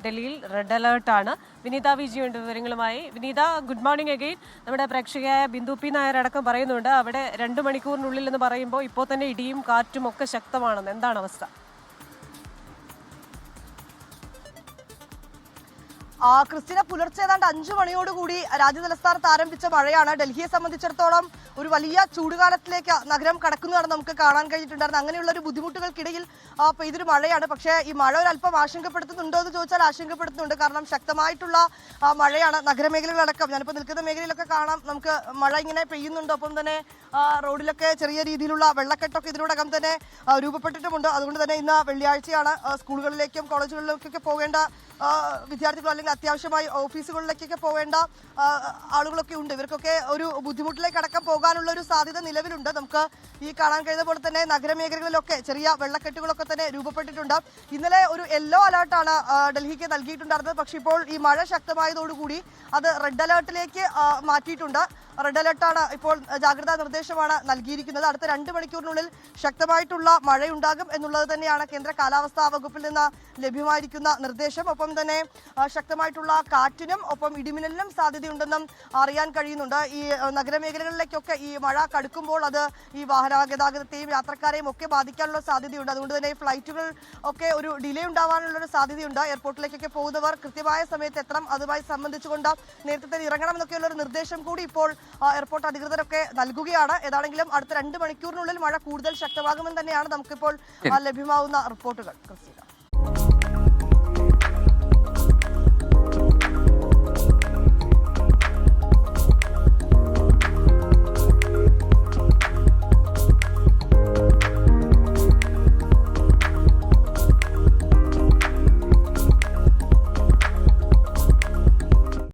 ഡൽഹിയിൽ റെഡ് അലേർട്ടാണ്. വിനീത വിജിയുണ്ട് വിവരങ്ങളുമായി. വിനീത, good morning again. നമ്മുടെ പ്രേക്ഷകയായ ബിന്ദു പി നായർ അടക്കം പറയുന്നുണ്ട് അവിടെ 2 മണിക്കൂറിനുള്ളിൽ എന്ന് പറയുമ്പോൾ ഇപ്പോൾ തന്നെ ഇടിയും കാറ്റും ഒക്കെ ശക്തമാണെന്ന്. എന്താണ് അവസ്ഥ? ക്രിസ്ത്യന പുലർച്ചെ ഏതാണ്ട് 5 മണിയോടുകൂടി രാജ്യതലസ്ഥാനത്ത് ആരംഭിച്ച മഴയാണ്. ഡൽഹിയെ സംബന്ധിച്ചിടത്തോളം ഒരു വലിയ ചൂടുകാലത്തിലേക്ക് നഗരം കടക്കുന്നതാണ് നമുക്ക് കാണാൻ കഴിഞ്ഞിട്ടുണ്ടായിരുന്നത്. അങ്ങനെയുള്ള ഒരു ബുദ്ധിമുട്ടുകൾക്കിടയിൽ പെയ്തൊരു മഴയാണ്. പക്ഷേ ഈ മഴ ഒരല്പം ആശങ്കപ്പെടുത്തുന്നുണ്ടോ എന്ന് ചോദിച്ചാൽ ആശങ്കപ്പെടുത്തുന്നുണ്ട്. കാരണം ശക്തമായിട്ടുള്ള മഴയാണ്. നഗരമേഖലകളടക്കം ഞാനിപ്പോൾ നിൽക്കുന്ന മേഖലയിലൊക്കെ കാണാം, നമുക്ക് മഴ ഇങ്ങനെ പെയ്യുന്നുണ്ട്. ഒപ്പം തന്നെ റോഡിലൊക്കെ ചെറിയ രീതിയിലുള്ള വെള്ളക്കെട്ടൊക്കെ ഇതിനോടകം തന്നെ രൂപപ്പെട്ടിട്ടുമുണ്ട്. അതുകൊണ്ട് തന്നെ ഇന്ന് വെള്ളിയാഴ്ചയാണ്. സ്കൂളുകളിലേക്കും കോളേജുകളിലേക്കൊക്കെ പോകേണ്ട വിദ്യാർത്ഥികൾ അല്ലെങ്കിൽ അത്യാവശ്യമായി ഓഫീസുകളിലേക്കൊക്കെ പോകേണ്ട ആളുകളൊക്കെ ഉണ്ട്. ഇവർക്കൊക്കെ ഒരു ബുദ്ധിമുട്ടിലേക്ക് അടക്കം പോകാനുള്ള ഒരു സാധ്യത നിലവിലുണ്ട്. നമുക്ക് ഈ കാണാൻ കഴിയുന്ന പോലെ തന്നെ നഗരമേഖലകളിലൊക്കെ ചെറിയ വെള്ളക്കെട്ടുകളൊക്കെ തന്നെ രൂപപ്പെട്ടിട്ടുണ്ട്. ഇന്നലെ ഒരു യെല്ലോ അലേർട്ടാണ് ഡൽഹിക്ക് നൽകിയിട്ടുണ്ടായിരുന്നത്. പക്ഷേ ഇപ്പോൾ ഈ മഴ ശക്തമായതോടുകൂടി അത് റെഡ് അലേർട്ടിലേക്ക് മാറ്റിയിട്ടുണ്ട്. റെഡ് അലേർട്ടാണ് ഇപ്പോൾ, ജാഗ്രതാ നിർദ്ദേശമാണ് നൽകിയിരിക്കുന്നത്. അടുത്ത 2 മണിക്കൂറിനുള്ളിൽ ശക്തമായിട്ടുള്ള മഴയുണ്ടാകും എന്നുള്ളത് തന്നെയാണ് കേന്ദ്ര കാലാവസ്ഥാ വകുപ്പിൽ നിന്ന് ലഭ്യമായിരിക്കുന്ന നിർദ്ദേശം. ഒപ്പം തന്നെ ശക്തമായിട്ടുള്ള കാറ്റിനും ഒപ്പം ഇടിമിന്നലിനും സാധ്യതയുണ്ടെന്നും അറിയാൻ കഴിയുന്നുണ്ട്. ഈ നഗരമേഖലകളിലേക്കൊക്കെ ഈ മഴ കടുക്കുമ്പോൾ അത് ഈ വാഹനഗതാഗതത്തെയും യാത്രക്കാരെയും ഒക്കെ ബാധിക്കാനുള്ള സാധ്യതയുണ്ട്. അതുകൊണ്ട് തന്നെ ഫ്ലൈറ്റുകൾ ഒക്കെ ഒരു ഡിലേ ഉണ്ടാവാനുള്ളൊരു സാധ്യതയുണ്ട്. എയർപോർട്ടിലേക്കൊക്കെ പോകുന്നവർ കൃത്യമായ സമയത്ത് എത്തണം. അതുമായി സംബന്ധിച്ചുകൊണ്ട് നേരത്തെ തന്നെ ഇറങ്ങണം എന്നൊക്കെയുള്ള ഒരു നിർദ്ദേശം കൂടി ഇപ്പോൾ എയർപോർട്ട് അധികൃതരൊക്കെ നൽകുകയാണ്. ഏതാണെങ്കിലും അടുത്ത 2 മണിക്കൂറിനുള്ളിൽ മഴ കൂടുതൽ ശക്തമാകുമെന്ന് തന്നെയാണ് നമുക്കിപ്പോൾ ലഭ്യമാവുന്ന റിപ്പോർട്ടുകൾ.